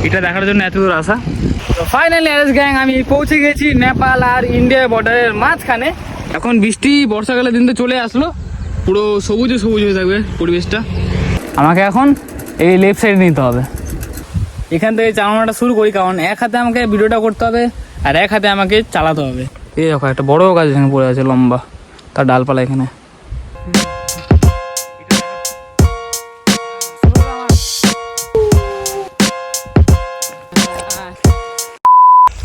এটা দেখার জন্য এত দূর আসা। তো ফাইনালি এস গ্যাং আমি পৌঁছে গেছি নেপাল আর ইন্ডিয়া বর্ডারের মাঝখানে। এখন বৃষ্টি বর্ষাকালের দিন তো চলে আসলো, পুরো সবুজে সবুজ হয়ে থাকবে পরিবেশটা। আমাকে এখন এই লেফট সাইডে নিতে হবে, এখান থেকে চালানোটা শুরু করি, কারণ এক হাতে আমাকে ভিডিওটা করতে হবে আর এক হাতে আমাকে চালাতে হবে। এই দেখো একটা বড় গাছ এখানে পড়ে আছে লম্বা, তার ডালপালা এখানে।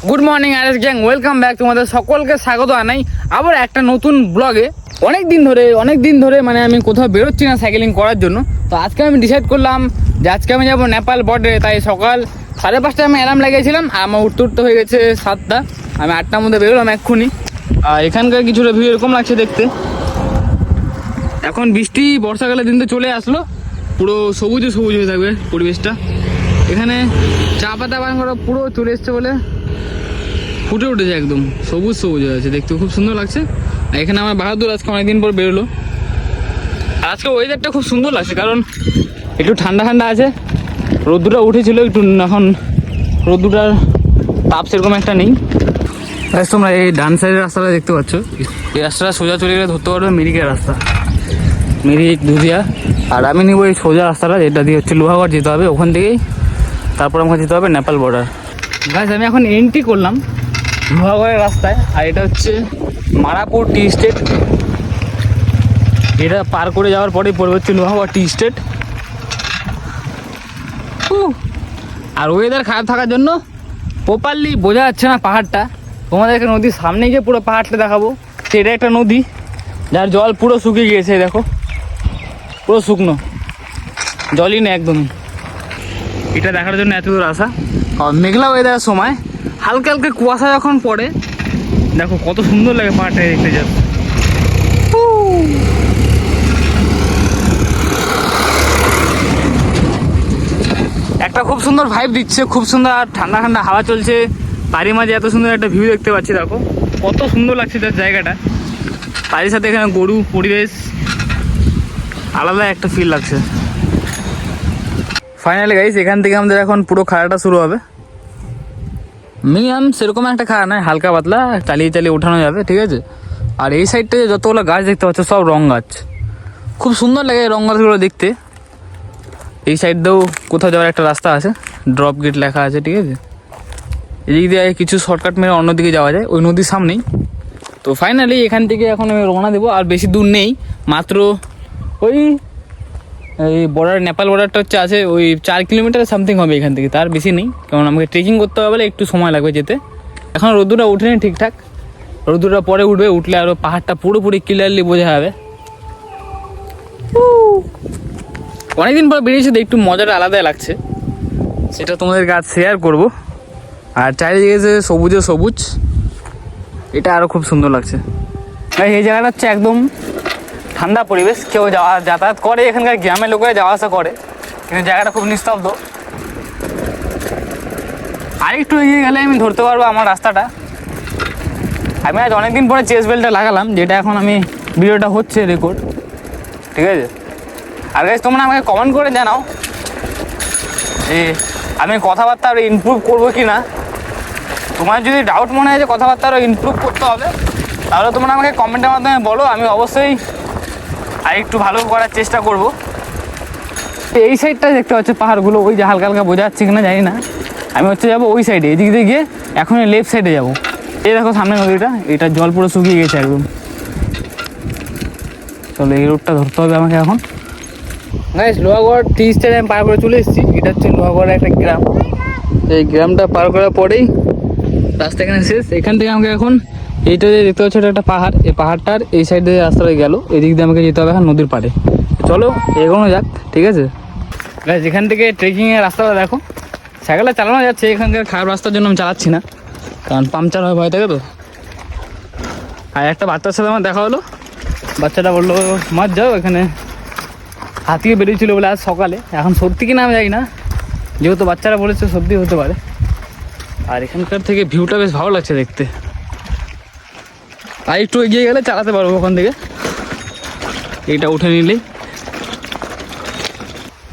Good morning RS gang, welcome back. তোমাদের সকলকে স্বাগত জানাই আবার একটা নতুন ব্লগে। অনেক দিন ধরে মানে আমি কোথাও বেরোচ্ছি না সাইকেলিং করার জন্য। তো আজকে আমি ডিসাইড করলাম যে আজকে আমি যাবো নেপাল বর্ডারে। তাই সকাল 5:30টায় আমি অ্যালার্ম লাগিয়েছিলাম আর আমার উঠতে হয়ে গেছে 7টা। আমি 8টার মধ্যে বেরোলাম এক্ষুনি। আর এখানকার কিছুটা ভিউ এরকম লাগছে দেখতে। এখন বৃষ্টি বর্ষাকালের দিন তো চলে আসলো, পুরো সবুজে সবুজ হয়ে থাকবে পরিবেশটা। এখানে চা পাতা বাগান করা পুরো চলে এসছে বলে ফুটে উঠেছে, একদম সবুজ সবুজ হয়ে আছে, দেখতে খুব সুন্দর লাগছে। আর এখানে আমার বাহাদুর আজকে অনেকদিন পর বেরোলো। আর আজকে ওয়েদারটা খুব সুন্দর লাগছে, কারণ একটু ঠান্ডা ঠান্ডা আছে। রোদ্দুরটা উঠেছিল একটু, এখন রোদ্দুরটার তাপ সেরকম একটা নেই। তোমরা এই ডান সাইডের রাস্তাটা দেখতে পাচ্ছ, এই রাস্তাটা সোজা চলে গেলে ধরতে পারবে মিরিকের রাস্তা, মিরিক দুধিয়া। আর আমি নিব এই সোজা রাস্তাটা, যেটা দিয়ে হচ্ছে লোহাগড় যেতে হবে, ওখান থেকেই তারপর আমাকে যেতে হবে নেপাল বর্ডার। গাইস আমি এখন এন্ট্রি করলাম লোহাগড়ের রাস্তায়, আর এটা হচ্ছে মারাপুর টি স্টেট। এটা পার করে যাওয়ার পরেই পড়বে হচ্ছে লোহাগড় টি স্টেট। আর ওয়েদার খারাপ থাকার জন্য প্রপারলি বোঝা যাচ্ছে না পাহাড়টা। তোমাদেরকে নদীর সামনেই যে পুরো পাহাড়টা দেখাবো। এটা একটা নদী যার জল পুরো শুকিয়ে গিয়েছে, দেখো পুরো শুকনো, জলই নেই একদমই। এটা দেখার জন্য এত দূর আসা। আর মেঘলা ওয়েদারের সময় হালকা হালকা কুয়াশা যখন পড়ে, দেখো কত সুন্দর লাগে পাহাড়টা দেখতে। যাচ্ছে একটা খুব সুন্দর ভাইব দিচ্ছে, খুব সুন্দর আর ঠান্ডা ঠান্ডা হাওয়া চলছে, তারই মাঝে এত সুন্দর একটা ভিউ দেখতে পাচ্ছি। দেখো কত সুন্দর লাগছে তার জায়গাটা, তারই সাথে এখানে গরু, পরিবেশ আলাদা একটা ফিল লাগছে। ফাইনালি গাইস এখান থেকে আমাদের এখন পুরো খাড়াটা শুরু হবে। মিনিমাম সেরকম একটা খাড়া নয়, হালকা পাতলা চালিয়ে চালিয়ে ওঠানো যাবে, ঠিক আছে। আর এই সাইডটা যতগুলো গাছ দেখতে পাচ্ছ সব রং গাছ, খুব সুন্দর লাগে এই রং গাছগুলো দেখতে। এই সাইড দিয়েও কোথাও যাওয়ার একটা রাস্তা আছে, ড্রপ গেট লেখা আছে, ঠিক আছে। এদিক দিয়ে কিছু শর্টকাট মেরে অন্যদিকে যাওয়া যায়, ওই নদীর সামনেই। তো ফাইনালি এখান থেকে এখন আমি রওনা দেবো। আর বেশি দূর নেই, মাত্র ওই এই বর্ডার, নেপাল বর্ডারটা হচ্ছে আছে ওই 4 কিলোমিটার সামথিং হবে এখান থেকে, তার বেশি নেই। কারণ আমাকে ট্রেকিং করতে হবে বলে একটু সময় লাগবে যেতে। এখন রোদ্দুরটা উঠেনি ঠিকঠাক, রোদ্দুরটা পরে উঠবে, উঠলে আরও পাহাড়টা পুরোপুরি ক্লিয়ারলি বোঝা যাবে। অনেকদিন পর বেরিয়েছে, একটু মজাটা আলাদাই লাগছে, সেটা তোমাদেরকে আজ শেয়ার করবো। আর চারিদিকে যে সবুজে সবুজ, এটা আরও খুব সুন্দর লাগছে। এই জায়গাটা হচ্ছে একদম ঠান্ডা পরিবেশ, কেউ যাতায়াত করে, এখানকার গ্রামের লোকেরা যাওয়া আসা করে, কিন্তু জায়গাটা খুব নিস্তব্ধ। আর একটু এগিয়ে গেলে আমি ধরতে পারবো আমার রাস্তাটা। আমি আজ অনেকদিন পরে চেস্ট বেল্টটা লাগালাম, যেটা এখন আমি ভিডিওটা হচ্ছে রেকর্ড, ঠিক আছে। আর গাইস তোমরা আমাকে কমেন্ট করে জানাও যে আমি কথাবার্তা আরও ইমপ্রুভ করবো কি না। তোমার যদি ডাউট মনে হয় যে কথাবার্তা আরও ইমপ্রুভ করতে হবে, তাহলে তোমরা আমাকে কমেন্টের মাধ্যমে বলো, আমি অবশ্যই আর একটু ভালো করার চেষ্টা করব। এই সাইডটা দেখতে পাচ্ছ পাহাড়গুলো, ওই যে হালকা হালকা বোঝা যাচ্ছে কিনা জানি না। আমি হচ্ছে যাবো ওই সাইডে, এদিক দিয়ে গিয়ে এখন লেফট সাইডে যাবো। এই দেখো সামনে নদীটা, এটা জল পুরো শুকিয়ে গেছে একদম। চলো এই রোডটা ধরতে হবে আমাকে এখন। গাইস লোহাগড় টি স্টেট আমি পার করে চলে এসেছি। এটা হচ্ছে লোহাগড়ের একটা গ্রাম, এই গ্রামটা পার করার পরেই রাস্তা এখানে শেষ। এখান থেকে আমাকে এখন এইটা যে দেখতে পাচ্ছ, এটা একটা পাহাড়, এই পাহাড়টার এই সাইডে রাস্তাটা গেল, এদিক দিয়ে আমাকে যেতে হবে এখন নদীর পাড়ে। চলো এগোনো যাক, ঠিক আছে। গাইস এখান থেকে ট্রেকিংয়ের রাস্তাটা দেখো, সাইকেলটা চালানো যাচ্ছে, এখানকার খারাপ রাস্তার জন্য আমি চালাচ্ছি না, কারণ পাংচার হয় ভয় থাকে তো। আর একটা বাচ্চার সাথে আমার দেখা হলো, বাচ্চাটা বললো মাছ যাও, এখানে হাতিয়ে বেরিয়েছিল বলে আজ সকালে। এখন সত্যি কিনা আমি জানি না, যেহেতু বাচ্চারা বলেছে সত্যি হতে পারে। আর এখানকার থেকে ভিউটা বেশ ভালো লাগছে দেখতে। আর একটু এগিয়ে গেলে চালাতে পারবো ওখান থেকে, এইটা উঠে নিলেই।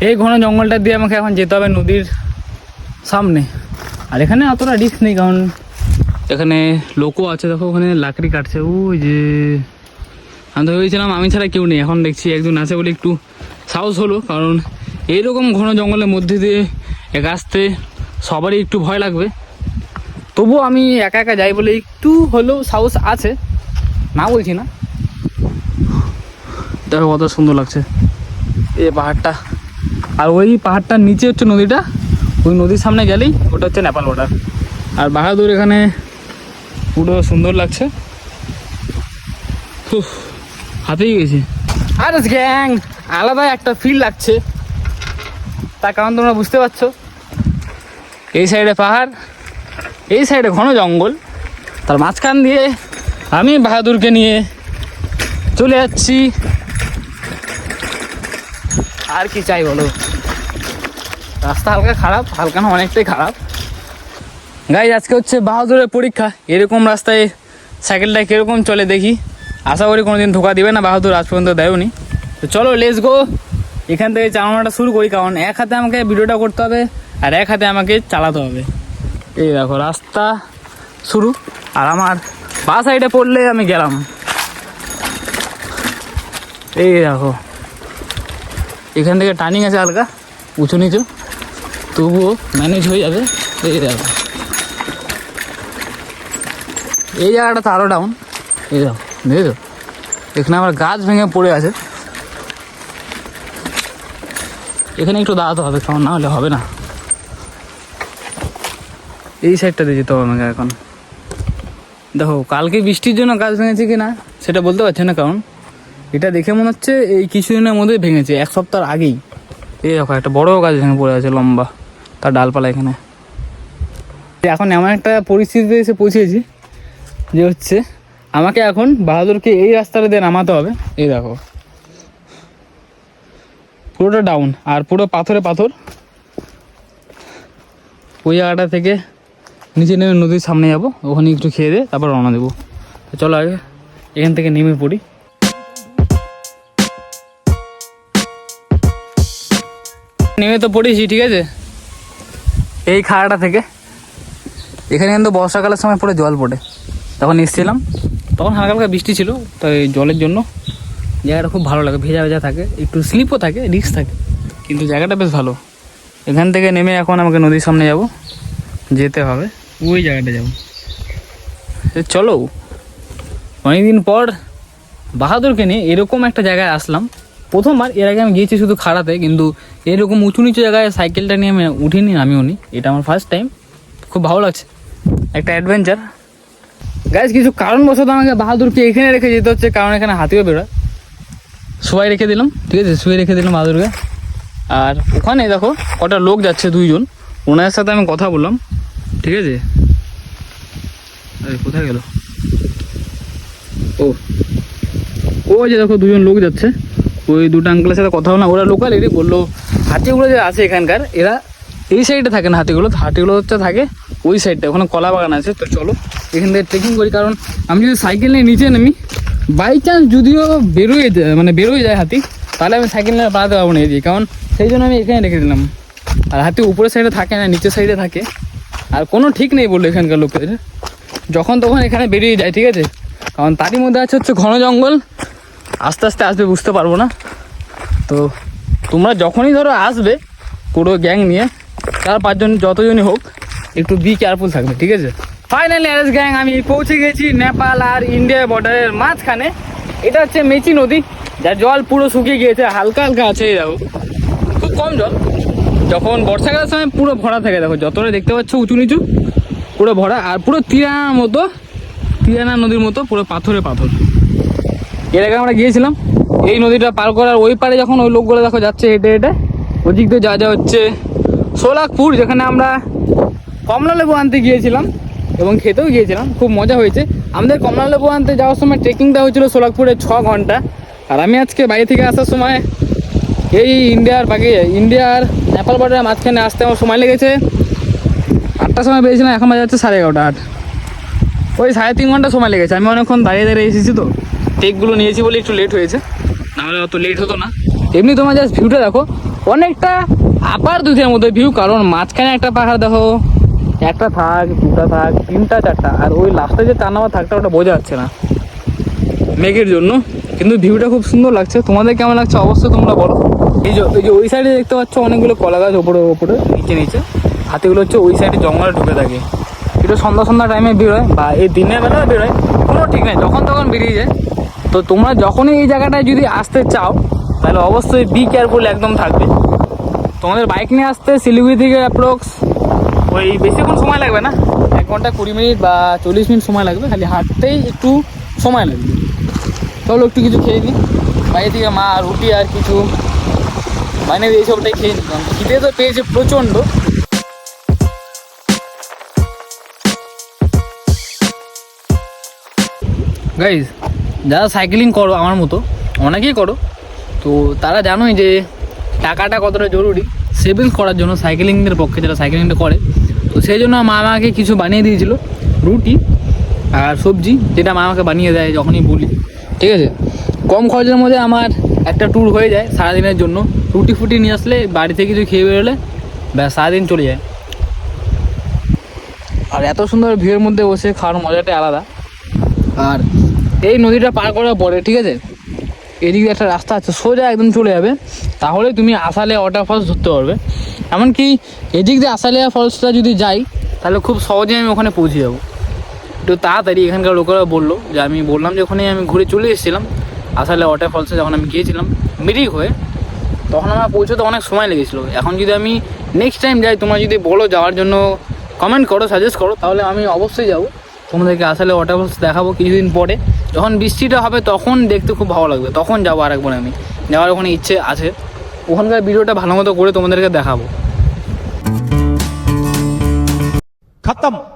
এই ঘন জঙ্গলটা দিয়ে আমাকে এখন যেতে হবে নদীর সামনে। আর এখানে অতটা রিস্ক নেই, কারণ এখানে লোকও আছে, দেখো ওখানে লাকড়ি কাটছে। ওই যে আমি তো ভেবেছিলাম আমি ছাড়া কেউ নেই, এখন দেখছি একজন আছে বলে একটু সাহস হলো, কারণ এইরকম ঘন জঙ্গলের মধ্যে দিয়ে আসতে সবারই একটু ভয় লাগবে। তবুও আমি একা একা যাই বলে একটু হলেও সাহস আছে, না বলছি না। দেখো কত সুন্দর লাগছে এই পাহাড়টা, আর ওই পাহাড়টার নিচে হচ্ছে নদীটা, ওই নদীর সামনে গেলেই ওটা হচ্ছে নেপাল বর্ডার। আর বাহাদুর এখানে পুরো সুন্দর লাগছে, হাতেই গেছে। আর গ্যাং আলাদা একটা ফিল লাগছে, তার কারণ তোমরা বুঝতে পারছো, এই সাইডে পাহাড়, এই সাইডে ঘন জঙ্গল, তার মাঝখান দিয়ে আমি বাহাদুরকে নিয়ে চলে যাচ্ছি। আর কি চাই বলো, রাস্তা হালকা খারাপ, হালকা না অনেকটাই খারাপ। গাইজ আজকে হচ্ছে বাহাদুরের পরীক্ষা, এরকম রাস্তায় সাইকেলটা কীরকম চলে দেখি, আশা করি কোনোদিন ধোকা দিবে না, বাহাদুর আজ পর্যন্ত দেয়নি। তো চলো লেটস গো, এখান থেকে চালানোটা শুরু করি, কারণ এক হাতে আমাকে ভিডিওটা করতে হবে আর এক হাতে আমাকে চালাতে হবে। এই দেখো রাস্তা শুরু, আর আমার বা সাইডে পড়লে আমি গেলাম। এই দেখো এখান থেকে টার্নিং আছে হালকা উঁচু নিচু, তবুও ম্যানেজ হয়ে যাবে। এই দেখো এই জায়গাটা তো আরও ডাউন, এই দেখো বুঝেছো, এখানে আমার গাছ ভেঙে পড়ে আছে, এখানে একটু দাঁড়াতে হবে, কারণ না হলে হবে না। এই সাইডটা দিয়ে যেতে হবে আমাকে এখন। দেখো কালকে বৃষ্টির জন্য গাছ ভেঙেছে কি না সেটা বলতে পারছি না, কারণ এটা দেখে মনে হচ্ছে এই কিছুদিনের মধ্যেই ভেঙেছে, এক সপ্তাহ আগেই। এই দেখো একটা বড় গাছ ভেঙে পড়ে আছে লম্বা, তার ডালপালা এখানে। এখন এমন একটা পরিস্থিতিতে এসে পৌঁছেছি যে হচ্ছে আমাকে এখন বাহাদুরকে এই রাস্তাটা দিয়ে নামাতে হবে। এই দেখো পুরোটা ডাউন, আর পুরো পাথরে পাথর। ওই জায়গাটা থেকে নিচে নেমে নদীর সামনে যাবো, ওখানে একটু খেয়ে দিয়ে তারপর রওনা দেবো। তো চলো আগে এখান থেকে নেমে পড়ি। নেমে তো পড়েছি, ঠিক আছে। এই খাড়াটা থেকে এখানে কিন্তু বর্ষাকালের সময় পুরো জল পড়ে, তখন এসেছিলাম, তখন হালকা হালকা বৃষ্টি ছিল, তো এই জলের জন্য জায়গাটা খুব ভালো লাগে, ভেজা ভেজা থাকে, একটু স্লিপও থাকে, রিস্ক থাকে, কিন্তু জায়গাটা বেশ ভালো। এখান থেকে নেমে এখন আমাকে নদীর সামনে যাব, যেতে হবে ওই জায়গাটা যাব। চলো অনেকদিন পর বাহাদুরকে নিয়ে এরকম একটা জায়গায় আসলাম, প্রথমবার। এর আগে আমি গিয়েছি শুধু খাড়াতে, কিন্তু এরকম উঁচু নিচু জায়গায় সাইকেলটা নিয়ে আমি উঠিনি, আমিও নি, এটা আমার ফার্স্ট টাইম। খুব ভালো লাগছে, একটা অ্যাডভেঞ্চার। গাইজ কিছু কারণবশত আমাকে বাহাদুরকে এখানে রেখে যেতে হচ্ছে, কারণ এখানে হাতিও বেরোয়। শুয়ে রেখে দিলাম, ঠিক আছে, শুয়ে রেখে দিলাম বাহাদুরকে। আর ওখানে দেখো কটা লোক যাচ্ছে, দুইজন, ওনার সাথে আমি কথা বললাম, ঠিক আছে। কোথায় গেল ও যে দেখো দুজন লোক যাচ্ছে, ওই দুটো আঙ্কেলের সাথে কথা বললাম, ওরা লোকাল এরই বললো হাতিগুলো যে আছে এখানকার, এরা এই সাইডে থাকে না, হাতিগুলো হচ্ছে থাকে ওই সাইডটা, ওখানে কলা বাগান আছে। তো চলো এখান থেকে ট্রেকিং করি, কারণ আমি যদি সাইকেল নিয়ে নিচে নামি, বাই চান্স যদিও বেরোয় যায় হাতি, তাহলে আমি সাইকেল নিয়ে পালাতে পারবো না এদিকে, কারণ সেই জন্য আমি এখানে রেখে দিলাম। আর হাতি উপরের সাইডে থাকে না, নিচের সাইডে থাকে, আর কোনো ঠিক নেই বললো এখানকার লোকের, যখন তখন এখানে বেরিয়ে যায়, ঠিক আছে। কারণ তারই মধ্যে আছে হচ্ছে ঘন জঙ্গল, আস্তে আস্তে আসবে, বুঝতে পারবো না। তো তোমরা যখনই ধরো আসবে পুরো গ্যাং নিয়ে, 4-5 জন যতজনই হোক, একটু বি কেয়ারফুল থাকবে, ঠিক আছে। ফাইনালি এস গ্যাং আমি পৌঁছে গেছি নেপাল আর ইন্ডিয়া বর্ডারের মাঝখানে। এটা হচ্ছে মেচি নদী, যার জল পুরো শুকিয়ে গিয়েছে, হালকা হালকা আছে, এই দেখো খুব কম জল। যখন বর্ষাকালের সময় পুরো ভরা থাকে, দেখো যতটা দেখতে পাচ্ছ উঁচু নিচু পুরো ভরা, আর পুরো তিরানা নদীর মতো পুরো পাথরে পাথর। এর আগে আমরা গিয়েছিলাম এই নদীটা পার করার ওই পারে, যখন ওই লোকগুলো দেখো যাচ্ছে হেঁটে হেঁটে, ওই দিক দিয়ে যা হচ্ছে সোলাকপুর, যেখানে আমরা কমলা লেবু আনতে গিয়েছিলাম এবং খেতেও গিয়েছিলাম, খুব মজা হয়েছে। আমাদের কমলা লেবু আনতে যাওয়ার সময় ট্রেকিংটা হয়েছিল সোলাকপুরে 6 ঘন্টা, আর আমি আজকে বাড়ি থেকে আসার সময় এই ইন্ডিয়ার নেপাল বর্ডারের মাঝখানে আসতে আমার সময় লেগেছে 8টার সময় বেরিয়েছিলাম, এখন বাজে হচ্ছে 11:30, 8, ওই 3.5 ঘন্টা সময় লেগেছে। আমি অনেকক্ষণ দাঁড়িয়ে এসেছি, তো টেকগুলো নিয়েছি বলে একটু লেট হয়েছে, নাহলে অত লেট হতো না। এমনি তোমার জাস্ট ভিউটা দেখো, অনেকটা আবার দুধের মধ্যে ভিউ, কারণ মাঝখানে একটা পাহাড় দেখো, একটা থাক, দুটা থাক, তিনটা, চারটা, আর ওই লাস্টে যে 4 নম্বর থাকটা ওটা বোঝা যাচ্ছে না মেঘের জন্য, কিন্তু ভিউটা খুব সুন্দর লাগছে। তোমাদের কেমন লাগছে অবশ্যই তোমরা বলো। এই যে ওই সাইডে দেখতে পাচ্ছ অনেকগুলো কলা গাছ, ওপরে ওপরে নিচে নিচে, হাতিগুলো হচ্ছে ওই সাইডে জঙ্গলে ঢুকে থাকে। একটু সন্ধ্যা টাইমে বেরোয় বা এই দিনের বেলা বেরোয়, কোনো ঠিক নেই, যখন তখন বেরিয়ে যায়। তো তোমরা যখনই এই জায়গাটায় যদি আসতে চাও তাহলে অবশ্যই বি কেয়ারফুল একদম থাকবে। তোমাদের বাইক নিয়ে আসতে শিলিগুড়ি থেকে অ্যাপ্রক্স ওই বেশিক্ষণ সময় লাগবে না, 1 ঘন্টা 20 মিনিট বা 40 মিনিট সময় লাগবে, খালি হাঁটতেই একটু সময় লাগবে। চলো একটু কিছু খেয়ে নিই, বাইরে থেকে মা রুটি আর কিছু মানে এইসবটাই খেয়ে নিই, কারণ খিদে তো পেয়েছে প্রচণ্ড। গাইজ, যারা সাইকেলিং করো আমার মতো, অনেকেই করো, তো তারা জানোই যে টাকাটা কতটা জরুরি সেভিংস করার জন্য সাইকেলিংয়ের পক্ষে, যারা সাইকেলিংটা করে। তো সেই জন্য মা আমাকে কিছু বানিয়ে দিয়েছিল, রুটি আর সবজি, যেটা মা আমাকে বানিয়ে দেয় যখনই বলি, ঠিক আছে। কম খরচের মধ্যে আমার একটা ট্যুর হয়ে যায় সারাদিনের জন্য। রুটি ফুটি নিয়ে আসলে, বাড়ি থেকে কিছু খেয়ে বেরোলে ব্যাস সারাদিন চলে যায়। আর এত সুন্দর ভিউয়ের মধ্যে বসে খাওয়ার মজাটাই আলাদা। আর এই নদীটা পার করার পরে, ঠিক আছে, এদিকে একটা রাস্তা আছে, সোজা একদম চলে যাবে, তাহলে তুমি আসালিয়া ওয়াটারফলস ধরতে পারবে। এমনকি এদিক দিয়ে আসালিয়া ফলসটা যদি যাই তাহলে খুব সহজেই আমি ওখানে পৌঁছে যাবো একটু তাড়াতাড়ি। এখানকার লোকেরা বললো যে, আমি বললাম যে ওখানে আমি ঘুরে চলে এসেছিলাম আসালিয়া ওয়াটারফলসে, যখন আমি গিয়েছিলাম মিরিক হয়ে, তখন আমার পৌঁছতে অনেক সময় লেগেছিলো। এখন যদি আমি নেক্সট টাইম যাই, তোমরা যদি বলো যাওয়ার জন্য, কমেন্ট করো, সাজেস্ট করো, তাহলে আমি অবশ্যই যাবো, তোমাদেরকে আসালিয়া ওয়াটারফলস দেখাবো কিছুদিন পরে। যখন বৃষ্টিটা হবে তখন দেখতে খুব ভালো লাগবে, তখন যাবো আরেকবার। আমি যাওয়ার ওখানে ইচ্ছে আছে, ওখানকার ভিডিওটা ভালো মতো করে তোমাদেরকে দেখাবো। खत्म।